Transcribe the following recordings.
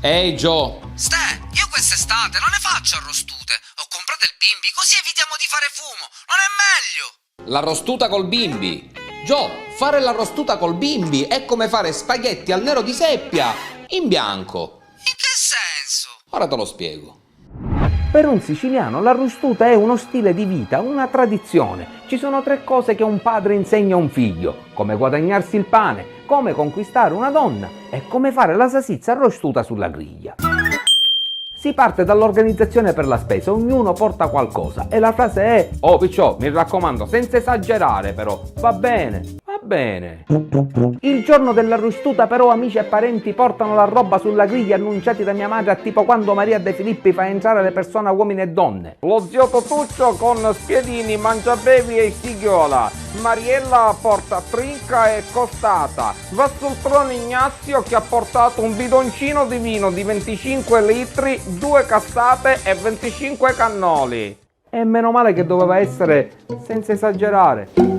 Ehi Gio, Ste, io quest'estate non ne faccio arrostute. Ho comprato il bimbi così evitiamo di fare fumo. Non è meglio? l'arrostuta col bimbi. Gio, fare l'arrostuta col bimbi è come fare spaghetti al nero di seppia in bianco. In che senso? Ora te lo spiego. Per un siciliano l'arrostuta è uno stile di vita, una tradizione. Ci sono 3 cose che un padre insegna a un figlio: come guadagnarsi il pane, come conquistare una donna e come fare la salsiccia arrostuta sulla griglia. Si parte dall'organizzazione per la spesa, ognuno porta qualcosa e la frase è: oh picciò, mi raccomando, senza esagerare però, va bene. Il giorno dell'arrostuta però amici e parenti portano la roba sulla griglia annunciati da mia madre, a tipo quando Maria De Filippi fa entrare le persone, uomini e donne. Lo zio Totuccio con spiedini, mangiabevi e stighiola. Mariella porta trinca e costata. Va sul trono Ignazio che ha portato un bidoncino di vino di 25 litri, 2 cassate e 25 cannoli. E meno male che doveva essere senza esagerare.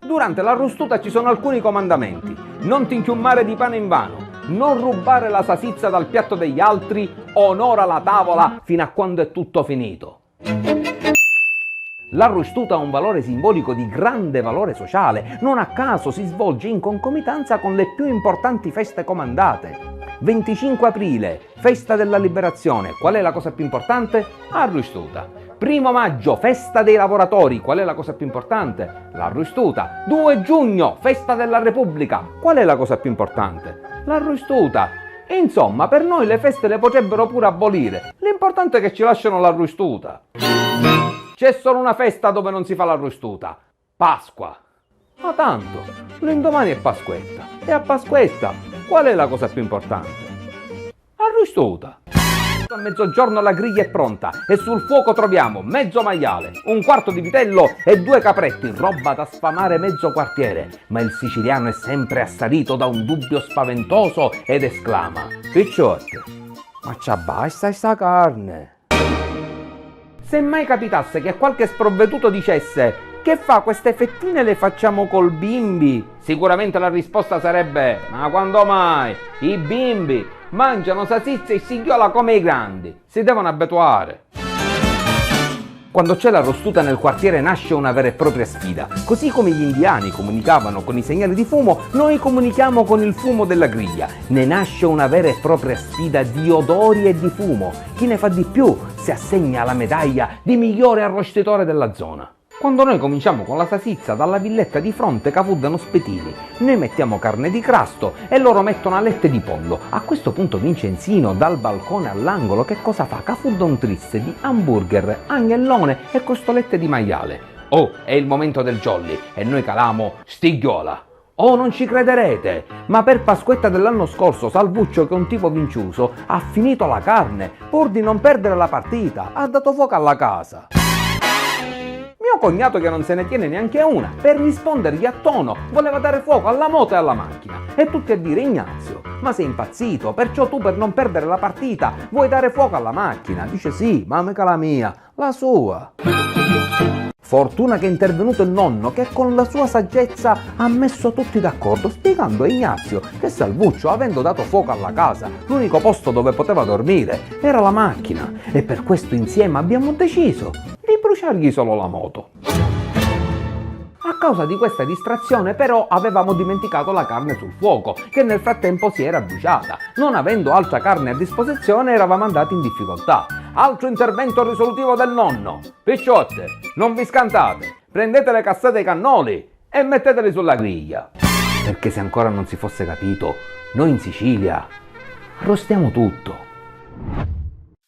Durante l'arrostuta ci sono alcuni comandamenti: non ti inchiummare di pane in vano, non rubare la salsiccia dal piatto degli altri, onora la tavola fino a quando è tutto finito. L'arrostuta ha un valore simbolico di grande valore sociale, non a caso si svolge in concomitanza con le più importanti feste comandate. 25 aprile, festa della liberazione, qual è la cosa più importante? Arrostuta. 1 maggio, festa dei lavoratori, qual è la cosa più importante? L'arrostuta. 2 giugno, festa della Repubblica, qual è la cosa più importante? L'arrostuta. Insomma, per noi le feste le potrebbero pure abolire, l'importante è che ci lasciano l'arrostuta. C'è solo una festa dove non si fa l'arrostuta: Pasqua. Ma tanto, l'indomani è Pasquetta, e a Pasquetta qual è la cosa più importante? Arrostuta. A mezzogiorno la griglia è pronta e sul fuoco troviamo mezzo maiale, 1/4 di vitello e 2 capretti, roba da sfamare mezzo quartiere. Ma il siciliano è sempre assalito da un dubbio spaventoso ed esclama: picciotti, ma c'ha basta sta carne? Se mai capitasse che qualche sprovveduto dicesse: che fa, queste fettine le facciamo col bimbi? Sicuramente la risposta sarebbe: ma quando mai? I bimbi mangiano salsiccia e stighiola come i grandi, si devono abituare. Quando c'è l'arrostuta nel quartiere nasce una vera e propria sfida. Così come gli indiani comunicavano con i segnali di fumo, noi comunichiamo con il fumo della griglia. Ne nasce una vera e propria sfida di odori e di fumo. Chi ne fa di più si assegna la medaglia di migliore arrostitore della zona. Quando noi cominciamo con la salsiccia, dalla villetta di fronte cafuddano spetini. Noi mettiamo carne di crasto e loro mettono alette di pollo. A questo punto Vincenzino, dal balcone all'angolo, che cosa fa? Cafudda un trisse di hamburger, agnellone e costolette di maiale. Oh, è il momento del jolly e noi calamo stighiola. Oh, non ci crederete, ma per Pasquetta dell'anno scorso Salvuccio, che è un tipo vinciuso, ha finito la carne pur di non perdere la partita, ha dato fuoco alla casa. Mio cognato, che non se ne tiene neanche una, per rispondergli a tono voleva dare fuoco alla moto e alla macchina. E tutti a dire: Ignazio, ma sei impazzito? Perciò tu, per non perdere la partita, vuoi dare fuoco alla macchina? Dice: sì, ma mica la mia, la sua. Fortuna che è intervenuto il nonno, che con la sua saggezza ha messo tutti d'accordo, spiegando a Ignazio che Salvuccio, avendo dato fuoco alla casa, l'unico posto dove poteva dormire era la macchina, e per questo insieme abbiamo deciso di bruciargli solo la moto. A causa di questa distrazione però avevamo dimenticato la carne sul fuoco, che nel frattempo si era bruciata. Non avendo altra carne a disposizione eravamo andati in difficoltà. Altro intervento risolutivo del nonno: picciotte, non vi scantate, prendete le cassate e i cannoli e metteteli sulla griglia. Perché, se ancora non si fosse capito, noi in Sicilia arrostiamo tutto.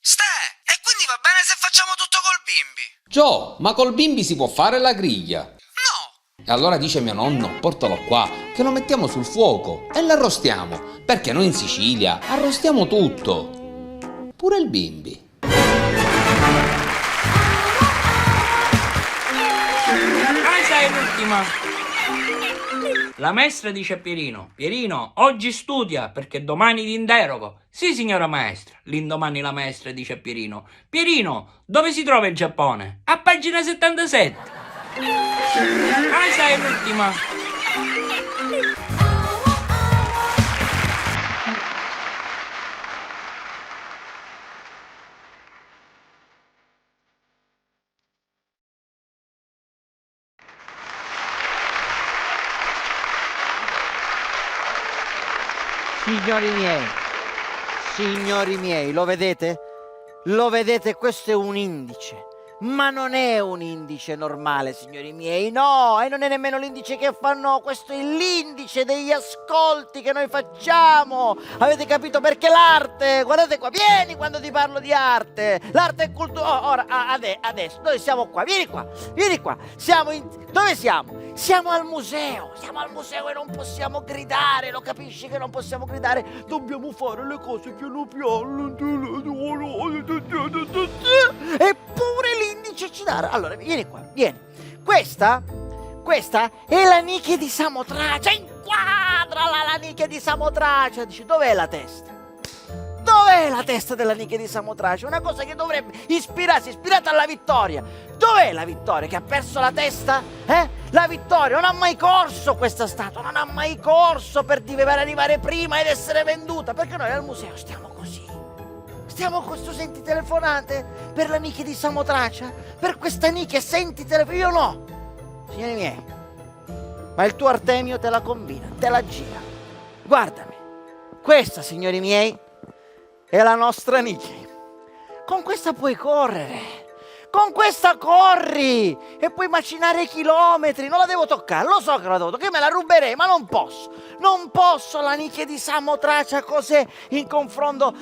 Ste, e quindi va bene se facciamo tutto col bimbi? Gio, ma col bimbi si può fare la griglia? No. E allora dice mio nonno: portalo qua, che lo mettiamo sul fuoco e l'arrostiamo, perché noi in Sicilia arrostiamo tutto, pure il bimbi. Questa è l'ultima. La maestra dice a Pierino: Pierino, oggi studia perché domani ti interrogo. Sì, signora maestra. L'indomani la maestra dice a Pierino: Pierino, dove si trova il Giappone? A pagina 77. Questa è l'ultima. Signori miei, lo vedete? Lo vedete? Questo è un indice. Ma non è un indice normale, signori miei, no, e non è nemmeno l'indice che fanno, questo è l'indice degli ascolti che noi facciamo. Avete capito? Perché l'arte, guardate qua, vieni quando ti parlo di arte, l'arte è cultura. Ora, adesso, noi siamo qua, vieni qua, dove siamo? Siamo al museo e non possiamo gridare, lo capisci che non possiamo gridare? Dobbiamo fare le cose piano piano. Eppure l'indice ci dà. Allora, vieni qua, vieni. Questa è la Nike di Samotracia. Inquadrala la Nike di Samotracia. Dici, dov'è la testa? Dov'è la testa della Nike di Samotracia? Una cosa che dovrebbe ispirarsi, ispirata alla Vittoria. Dov'è la Vittoria che ha perso la testa? La Vittoria non ha mai corso questa statua, non ha mai corso per arrivare prima ed essere venduta, perché noi al museo stiamo così. Stiamo con tu senti telefonate per la Nike di Samotracia? Per questa Nike senti telefonate? Io no. Signori miei, ma il tuo Artemio te la combina, te la gira. Guardami, questa, signori miei, è la nostra Nike. Con questa puoi correre. Con questa corri e puoi macinare chilometri. Non la devo toccare, lo so che la devo toccare, me la ruberei, ma non posso. Non posso, la Nike di Samotracia cos'è in confronto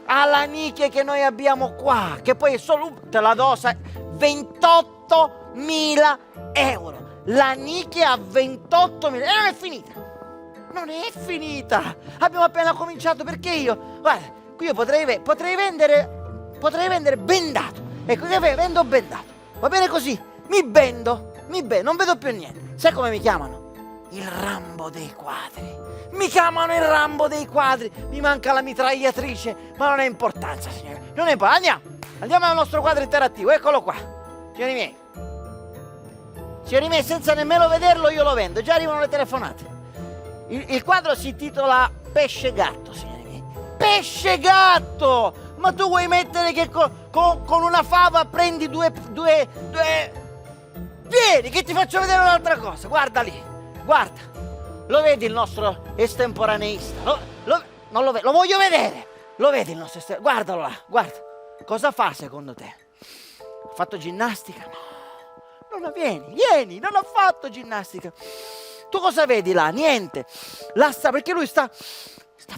alla Nike che noi abbiamo qua, che poi è solo, te la do, 28.000 euro. La Nike a 28.000 e non è finita. Non è finita. Abbiamo appena cominciato, perché io, guarda, qui io potrei vendere bendato. Ecco, che vendo bendato. Va bene così? Mi bendo, non vedo più niente. Sai come mi chiamano? Il Rambo dei quadri. Mi chiamano il Rambo dei quadri. Mi manca la mitragliatrice, ma non ha importanza, signori. Non è importanza. Andiamo al nostro quadro interattivo. Eccolo qua. Signori miei, senza nemmeno vederlo io lo vendo. Già arrivano le telefonate. Il quadro si intitola Pesce Gatto, signori miei. Pesce Gatto! Ma tu vuoi mettere che con una fava prendi due... Vieni, che ti faccio vedere un'altra cosa. Guarda lì, guarda. Lo vedi il nostro estemporaneista? Non lo vedo, lo voglio vedere. Lo vedi il nostro estemporaneista? Guardalo là, guarda. Cosa fa secondo te? Ha fatto ginnastica? No, vieni, non ha fatto ginnastica. Tu cosa vedi là? Niente. Perché lui sta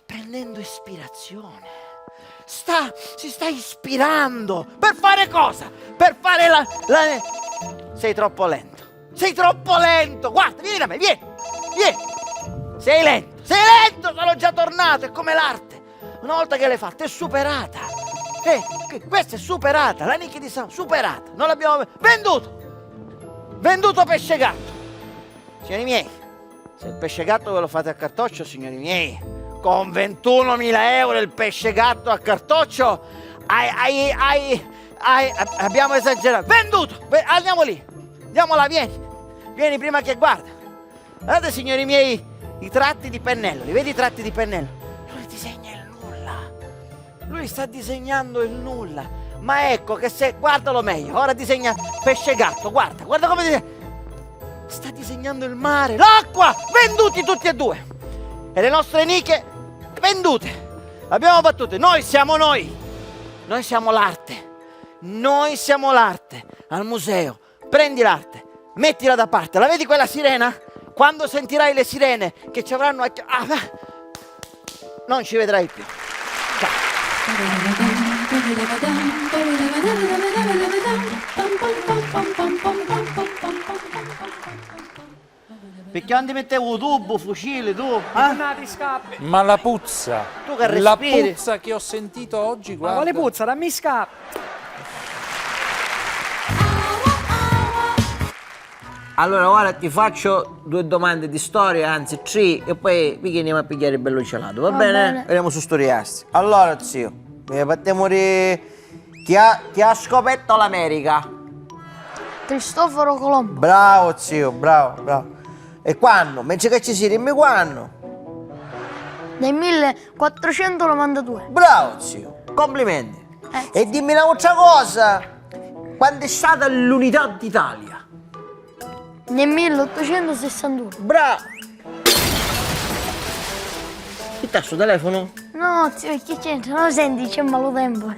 prendendo ispirazione. Si sta ispirando. Per fare cosa? Per fare la... Sei troppo lento. Guarda, vieni da me, vieni. Sei lento, sono già tornato. È come l'arte. Una volta che l'hai fatta è superata. Questa è superata. La Nike di Samotracia, superata. Non l'abbiamo venduto pesce gatto. Signori miei, se il pesce gatto ve lo fate a cartoccio, signori miei, con 21.000 euro il pesce gatto a cartoccio, abbiamo esagerato. Venduto! Andiamo lì. Andiamo là, vieni prima che guarda. Guardate, signori miei, i tratti di pennello. Li vedi i tratti di pennello? Lui disegna il nulla. Lui sta disegnando il nulla. Ma ecco che se... Guardalo meglio. Ora disegna pesce gatto. Guarda come disegna. Sta disegnando il mare, l'acqua. Venduti tutti e due. E le nostre Nike vendute. Abbiamo battute. Noi siamo l'arte. Noi siamo l'arte. Al museo. Prendi l'arte, mettila da parte. La vedi quella sirena? Quando sentirai le sirene che ci avranno non ci vedrai più. Ciao. Perché non ti mettevo un tubo, fucile, tu? Ma la puzza, Tu che la respiri. puzza che ho sentito oggi, Ma guarda. quale puzza? Dammi scappa! Allora, ora ti faccio 2 domande di storia, anzi 3, e poi qui andiamo a pigliare il bello gelato, va bene? Vediamo su storiasti. Allora, zio, partiamo di... Chi ha scoperto l'America? Cristoforo Colombo. Bravo, zio, bravo. E quando? Mentre che ci si dimmi quando? Nel 1492. Bravo, zio. Complimenti. E dimmi un'altra cosa. Quando è stata l'unità d'Italia? Nel 1861. Bravo. Chi sta sto telefono? No, zio, che c'entra? Non lo senti, c'è malo tempo.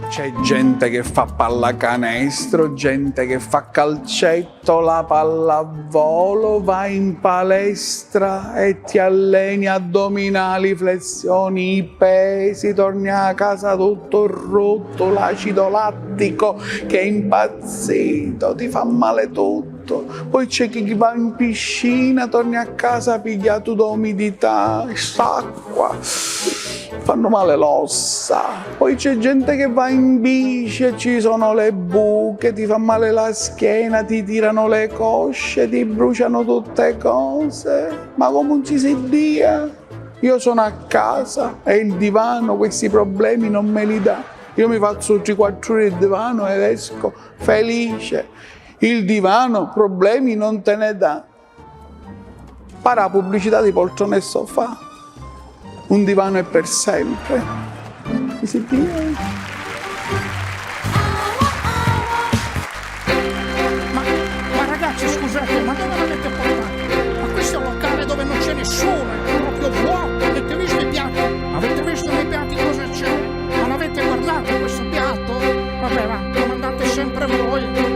C'è gente che fa pallacanestro, gente che fa calcetto, la pallavolo, vai in palestra e ti alleni addominali, flessioni, i pesi, torni a casa tutto rotto, l'acido lattico che è impazzito, ti fa male tutto. Poi c'è chi va in piscina, torni a casa pigliato d'umidità, s'acqua, fanno male l'ossa. Poi c'è gente che va in bici e ci sono le buche, ti fa male la schiena, ti tirano le cosce, ti bruciano tutte cose. Ma come non ci si dia? Io sono a casa e il divano questi problemi non me li dà. Io mi faccio 3-4 ore di divano ed esco felice. Il divano problemi non te ne dà. Para la pubblicità di poltrone e sofà. Un divano è per sempre. Mi si dia? Ma ragazzi, scusate, ma dove l'avete portato? Ma questo è un locale dove non c'è nessuno, è proprio vuoto. Avete visto i piatti? Avete visto nei piatti cosa c'è? Non avete guardato questo piatto? Vabbè, va, comandate sempre voi.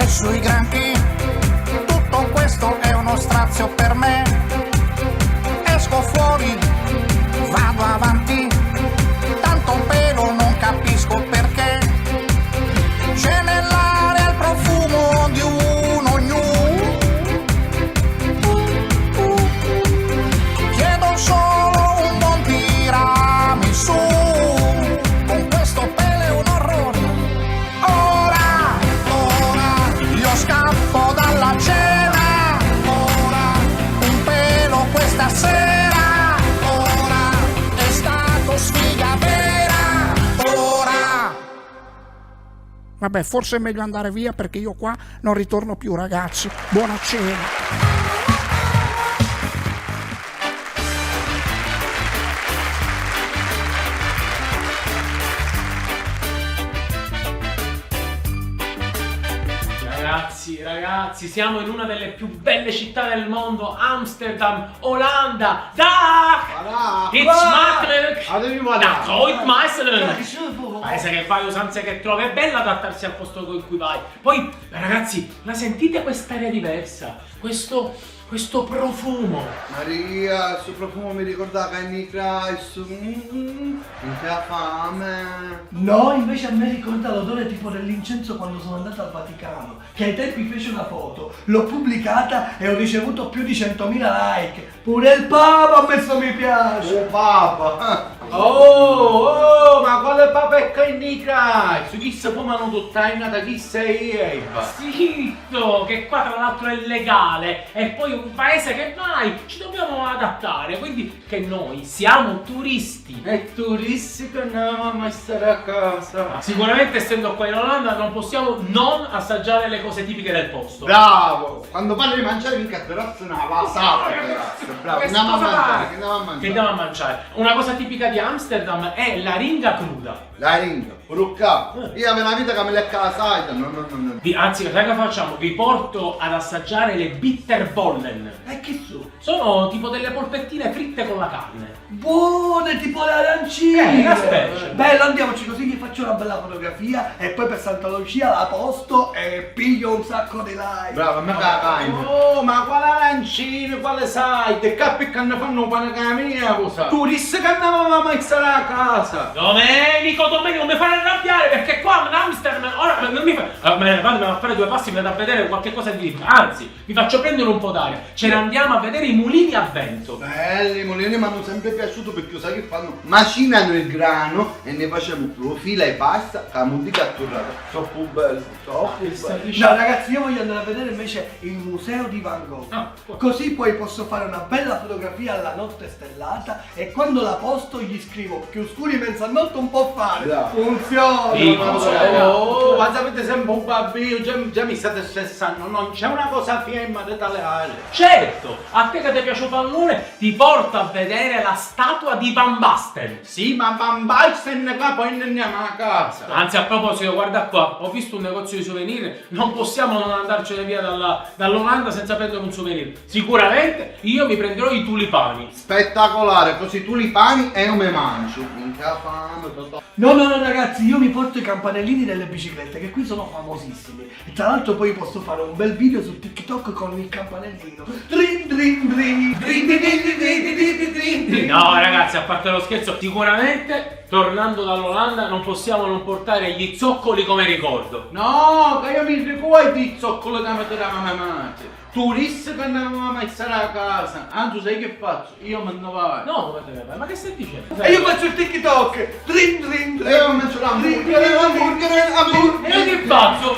Sui granchi, tutto questo è uno strazio per me. Esco fuori, vado avanti, tanto pelo non capisco perché. C'è nell'aria il profumo di un ognuno. Chiedo solo un buon tiramisù. Con questo pelo è un orrore. Scappo dalla cena, ora un pelo questa sera, ora è stato sfiga vera, ora. Vabbè, forse è meglio andare via perché io qua non ritorno più, ragazzi. Buona cena. Ragazzi, siamo in una delle più belle città del mondo, Amsterdam, Olanda. Da! It's makkelijk! Da, nooit meisteren! Paese che vai, usanze che trovi, è bella adattarsi al posto con cui vai. Poi, ragazzi, la sentite quest'aria diversa? Questo profumo. Maria, questo profumo mi ricorda Candy Crush. Non ti ha fame. No, invece a me ricorda l'odore tipo dell'incenso quando sono andato al Vaticano, che ai tempi fece una foto, l'ho pubblicata e ho ricevuto più di 100.000 like. Pure il Papa ha messo mi piace. Oh Papa! Oh, ma quale papecca in nigra? Su chi si fumano tutta in nata, chi sei? Zitto, che qua tra l'altro è legale e poi un paese che mai ci dobbiamo adattare, quindi che noi siamo turisti. E turisti che andiamo a stare a casa. Sicuramente essendo qua in Olanda non possiamo non assaggiare le cose tipiche del posto. Bravo! Quando parli di mangiare mica terrazza una vasata. Bravo, Che andiamo a cosa mangiare, fare? che andiamo a mangiare. Che andiamo a mangiare. Una cosa tipica di Amsterdam è la ringa cruda. La ringa, brucca. Io avevo una vita che mi lecca la saida. No. Anzi, sai che facciamo? Vi porto ad assaggiare le bitterbollen. E che sono? Sono tipo delle polpettine fritte con la carne. Buone, tipo le arancine! Una specie. Bello, andiamoci così gli faccio una bella fotografia e poi per Santa Lucia la posto e piglio un sacco di like. Bravo, a me cagai. Oh, ma quale arancine, quale sai? Te capi che ne fanno pane che la mia cosa? Turisti che andavamo a mai stare a casa. Domenico, non mi fare arrabbiare perché qua ad Amsterdam ora non mi fa. Vado a fare due passi, mi vado a vedere qualche cosa di differente. Anzi, vi faccio prendere un po' d'aria. Ce ne andiamo a vedere i mulini a vento. Belli, i mulini mi hanno sempre piaciuto perché sai che fanno? Macinano il grano e ne facciamo profila e pasta con la musica atturrata. Troppo bello, troppo bello. No ragazzi, io voglio andare a vedere invece il museo di Van Gogh. Così poi posso fare una bella fotografia alla notte stellata e quando la posto gli scrivo più scuri mezzanotte un po' fare. Bravo. Funziona! Sì, funziona. Oh, ma sapete sempre un bambino, già mi state stressando, non c'è una cosa ferma da tale area. Certo, a te che ti piace il pallone ti porto a vedere la statua di Van Basten. Sì, ma Van Basten qua poi ne andiamo a casa. Anzi, a proposito, guarda qua, ho visto un negozio di souvenir, non possiamo non andarcene via dall'Olanda senza prendere un souvenir. Sicuramente io mi prenderò i tulipani. Spettacolare, così tulipani e io me mangio. Minchia fame, totò. No ragazzi, io mi porto i campanellini delle biciclette che qui sono famosissimi e tra l'altro poi posso fare un bel video su TikTok con il campanellino. Drin drin drin drin drin drin drin drin drin. No ragazzi, a parte lo scherzo, sicuramente tornando dall'Olanda non possiamo non portare gli zoccoli come ricordo. No, che io mi ricordo di zoccolo che mi tirava la madre. Turisti che andavamo a mai stare a casa. Anzi, sai che faccio? Io me ne vado. No, come te ne vai? Ma che stai dicendo? E io faccio il TikTok. Drin drin drin. E io mangio l'hamburger, E io che faccio?